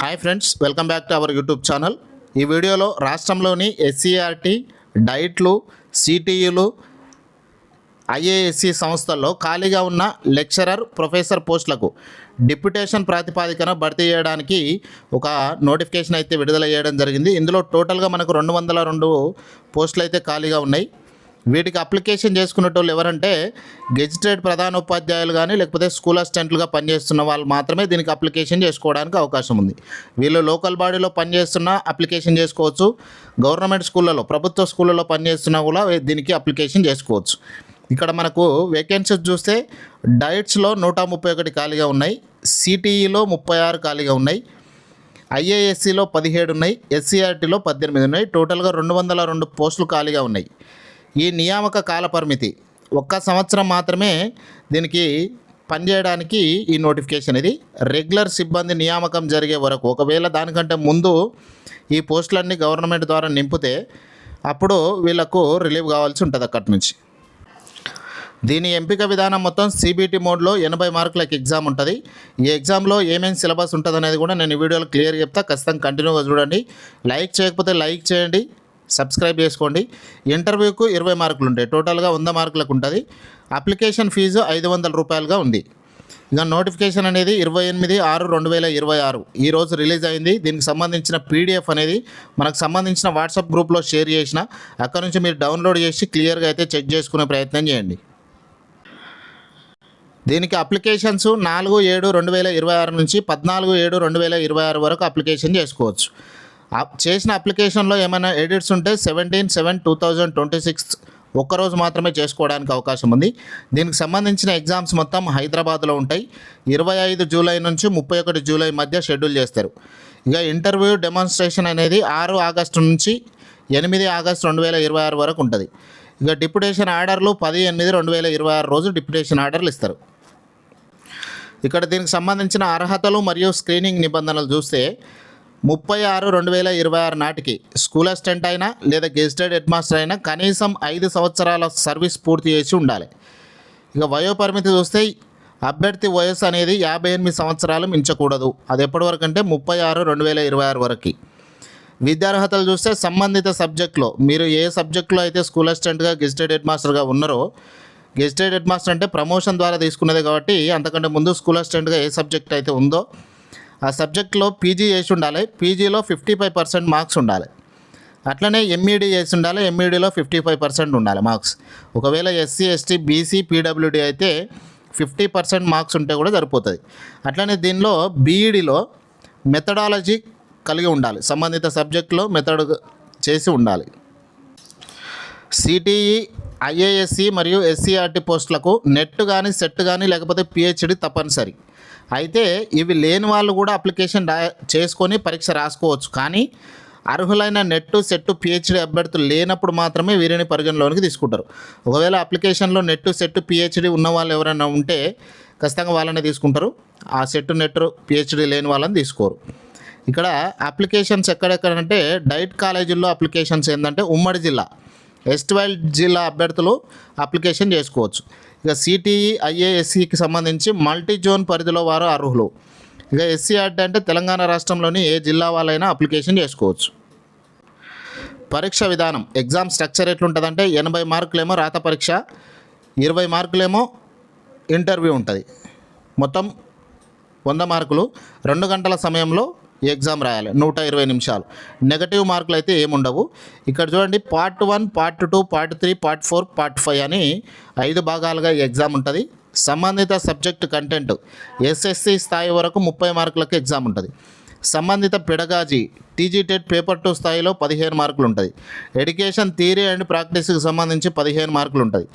Hi friends, welcome back to our YouTube channel. ఈ వీడియోలో రాష్ట్రంలోని ఎస్సీఆర్టీ, డైట్లు, సిటీయులు, ఐఏఎస్సి సంస్థల్లో ఖాళీగా ఉన్న లెక్చరర్, ప్రొఫెసర్ పోస్టులకు డిప్యుటేషన్ ప్రాతిపాదికన భర్తీ చేయడానికి ఒక నోటిఫికేషన్ అయితే విడుదల చేయడం జరిగింది. ఇందులో టోటల్గా మనకు 202 పోస్టులు అయితే ఖాళీగా ఉన్నాయి. వీటికి అప్లికేషన్ చేసుకునేటోళ్ళు ఎవరంటే గెజిటెడ్ ప్రధానోపాధ్యాయులు కానీ లేకపోతే స్కూల్ అసిస్టెంట్లుగా పనిచేస్తున్న వాళ్ళు మాత్రమే దీనికి అప్లికేషన్ చేసుకోవడానికి అవకాశం ఉంది. వీళ్ళు లోకల్ బాడీలో పనిచేస్తున్న అప్లికేషన్ చేసుకోవచ్చు. గవర్నమెంట్ స్కూళ్ళలో, ప్రభుత్వ స్కూళ్ళలో పనిచేస్తున్నా కూడా దీనికి అప్లికేషన్ చేసుకోవచ్చు. ఇక్కడ మనకు వేకెన్సీస్ చూస్తే డైట్స్లో 131 ఖాళీగా ఉన్నాయి, సిటీఈలో 36 ఖాళీగా ఉన్నాయి, ఐఏఎస్సిలో 17 ఉన్నాయి, ఎస్సీఆర్టీలో 18 ఉన్నాయి. టోటల్గా 202 పోస్టులు ఖాళీగా ఉన్నాయి. ఈ నియామక కాల పరిమితి 1 సంవత్సరం మాత్రమే దీనికి పనిచేయడానికి ఈ నోటిఫికేషన్. ఇది రెగ్యులర్ సిబ్బంది నియామకం జరిగే వరకు, ఒకవేళ దానికంటే ముందు ఈ పోస్టులన్నీ గవర్నమెంట్ ద్వారా నింపితే అప్పుడు వీళ్ళకు రిలీవ్ కావాల్సి ఉంటుంది అక్కడి నుంచి. దీని ఎంపిక విధానం మొత్తం సిబిటి మోడ్లో 80 మార్కులకు ఎగ్జామ్ ఉంటుంది. ఈ ఎగ్జామ్లో ఏమేమి సిలబస్ ఉంటుంది అనేది కూడా నేను ఈ వీడియోలో క్లియర్గా చెప్తా. ఖచ్చితంగా కంటిన్యూగా చూడండి. లైక్ చేయకపోతే లైక్ చేయండి, సబ్స్క్రైబ్ చేసుకోండి. ఇంటర్వ్యూకు 20 మార్కులు ఉంటాయి. టోటల్గా 100 మార్కులకు ఉంటుంది. అప్లికేషన్ ఫీజు 500 రూపాయలుగా ఉంది. ఇక నోటిఫికేషన్ అనేది 28/6/2026 ఈరోజు రిలీజ్ అయింది. దీనికి సంబంధించిన పీడిఎఫ్ అనేది మనకు సంబంధించిన వాట్సాప్ గ్రూప్లో షేర్ చేసిన, అక్కడ నుంచి మీరు డౌన్లోడ్ చేసి క్లియర్గా అయితే చెక్ చేసుకునే ప్రయత్నం చేయండి. దీనికి అప్లికేషన్స్ 4/7/2026 నుంచి 14/7/2026 వరకు అప్లికేషన్ చేసుకోవచ్చు. చేసిన అప్లికేషన్లో ఏమైనా ఎడిట్స్ ఉంటే 17/7/2026 ఒక్కరోజు మాత్రమే చేసుకోవడానికి అవకాశం ఉంది. దీనికి సంబంధించిన ఎగ్జామ్స్ మొత్తం హైదరాబాద్లో ఉంటాయి. 25 జూలై నుంచి 31 జూలై మధ్య షెడ్యూల్ చేస్తారు. ఇక ఇంటర్వ్యూ డెమాన్స్ట్రేషన్ అనేది 6 ఆగస్టు నుంచి 8 ఆగస్టు 2026 వరకు ఉంటుంది. ఇక డిప్యుటేషన్ ఆర్డర్లు 10/8/2026 రోజు డిప్యుటేషన్ ఆర్డర్లు ఇస్తారు. ఇక్కడ దీనికి సంబంధించిన అర్హతలు మరియు స్క్రీనింగ్ నిబంధనలు చూస్తే 30/6/2026 నాటికి స్కూల్ అసిస్టెంట్ అయినా లేదా గెజిటెడ్ హెడ్ మాస్టర్ అయినా కనీసం 5 సంవత్సరాల సర్వీస్ పూర్తి చేసి ఉండాలి. ఇక వయోపరిమితి చూస్తే అభ్యర్థి వయసు అనేది 58 సంవత్సరాలు మించకూడదు. అది ఎప్పటి వరకు అంటే 30/6/2026 వరకు. విద్యార్హతలు చూస్తే సంబంధిత సబ్జెక్టులో మీరు ఏ సబ్జెక్టులో అయితే స్కూల్ అసిస్టెంట్గా గెజిటెడ్ హెడ్ మాస్టర్గా ఉన్నారో, గెజిటెడ్ హెడ్ మాస్టర్ అంటే ప్రమోషన్ ద్వారా తీసుకునేది కాబట్టి అంతకంటే ముందు స్కూల్ అసిస్టెంట్గా ఏ సబ్జెక్ట్ అయితే ఉందో ఆ సబ్జెక్ట్లో పీజీ చేసి ఉండాలి. పీజీలో 55% మార్క్స్ ఉండాలి. అట్లనే ఎంఈడీ చేసి ఉండాలి. ఎంఈడీలో 55% ఉండాలి మార్క్స్. ఒకవేళ ఎస్సీ, ఎస్టీ, బీసీ, పీడబ్ల్యూడీ అయితే 50% మార్క్స్ ఉంటే కూడా సరిపోతుంది. అట్లనే దీనిలో బీఈడీలో మెథడాలజీ కలిగి ఉండాలి. సంబంధిత సబ్జెక్టులో మెథడ్ చేసి ఉండాలి. సిటీఈ, ఐఏఎస్సి మరియు ఎస్సీఆర్టీ పోస్టులకు నెట్ కానీ, సెట్ కానీ లేకపోతే పిహెచ్డి తప్పనిసరి. అయితే ఇవి లేని వాళ్ళు కూడా అప్లికేషన్ చేసుకొని పరీక్ష రాసుకోవచ్చు. కానీ అర్హులైన నెట్, సెట్, పిహెచ్డి అభ్యర్థులు లేనప్పుడు మాత్రమే వీరిని పరిగణలోనికి తీసుకుంటారు. ఒకవేళ అప్లికేషన్లో నెట్, సెట్, పిహెచ్డి ఉన్న వాళ్ళు ఎవరైనా ఉంటే ఖచ్చితంగా వాళ్ళని తీసుకుంటారు. ఆ సెట్, నెట్, పిహెచ్డి లేని వాళ్ళని తీసుకోరు. ఇక్కడ అప్లికేషన్స్ ఎక్కడెక్కడంటే డైట్ కాలేజీల్లో అప్లికేషన్స్ ఏంటంటే ఉమ్మడి జిల్లా, వెస్ట్ వైల్డ్ జిల్లా అభ్యర్థులు అప్లికేషన్ చేసుకోవచ్చు. ఇక సిటీఈ, ఐఏఎస్సికి సంబంధించి మల్టీ జోన్ పరిధిలో వారు అర్హులు. ఇక ఎస్సీఆర్టీ అంటే తెలంగాణ రాష్ట్రంలోని ఏ జిల్లా వాళ్ళైనా అప్లికేషన్ చేసుకోవచ్చు. పరీక్ష విధానం, ఎగ్జామ్ స్ట్రక్చర్ ఎట్లుంటుందంటే 80 మార్కులేమో రాత పరీక్ష, 20 మార్కులేమో ఇంటర్వ్యూ ఉంటుంది. మొత్తం 100 మార్కులు. 2 గంటల సమయంలో ఈ ఎగ్జామ్ రాయాలి, 120 నిమిషాలు. నెగటివ్ మార్కులు అయితే ఏముండవు. ఇక్కడ చూడండి, part 1, part 2, part 3, part 4, part 5 అని 5 భాగాలుగా ఈ ఎగ్జామ్ ఉంటుంది. సంబంధిత సబ్జెక్టు కంటెంట్ ఎస్ఎస్సి స్థాయి వరకు 30 మార్కులకు ఎగ్జామ్ ఉంటుంది. సంబంధిత పెడగాజీ టీజీటెట్ పేపర్ 2 స్థాయిలో 15 మార్కులు ఉంటుంది. ఎడ్యుకేషన్ థియరీ అండ్ ప్రాక్టీస్కి సంబంధించి 15 మార్కులు ఉంటుంది.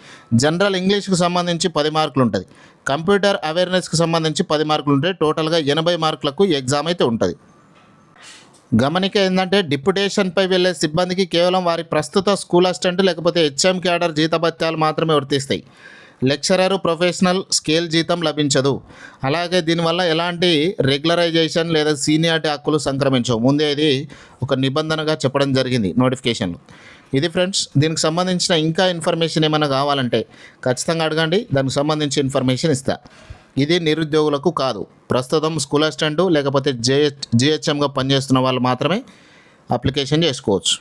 జనరల్ ఇంగ్లీష్కి సంబంధించి 10 మార్కులు ఉంటుంది. కంప్యూటర్ అవేర్నెస్కి సంబంధించి 10 మార్కులు ఉంటాయి. టోటల్గా 80 మార్కులకు ఎగ్జామ్ అయితే ఉంటుంది. గమనిక ఏంటంటే డిప్యుటేషన్పై వెళ్ళే సిబ్బందికి కేవలం వారి ప్రస్తుత స్కూల్ అసిస్టెంట్ లేకపోతే హెచ్ఎం క్యాడర్ జీతభత్యాలు మాత్రమే వర్తిస్తాయి. లెక్చరరు, ప్రొఫెషనల్ స్కేల్ జీతం లభించదు. అలాగే దీనివల్ల ఎలాంటి రెగ్యులరైజేషన్ లేదా సీనియారిటీ హక్కులు సంక్రమించవు. ముందే ఇది ఒక నిబంధనగా చెప్పడం జరిగింది నోటిఫికేషన్లో. ఇది ఫ్రెండ్స్, దీనికి సంబంధించిన ఇంకా ఇన్ఫర్మేషన్ ఏమైనా కావాలంటే ఖచ్చితంగా అడగండి, దానికి సంబంధించి ఇన్ఫర్మేషన్ ఇస్తా. ఇది నిరుద్యోగులకు కాదు. ప్రస్తుతం స్కూల్ అసిస్టెంట్ లేకపోతే జిహెచ్ఎంగా పనిచేస్తున్న వాళ్ళు మాత్రమే అప్లికేషన్ చేసుకోవచ్చు.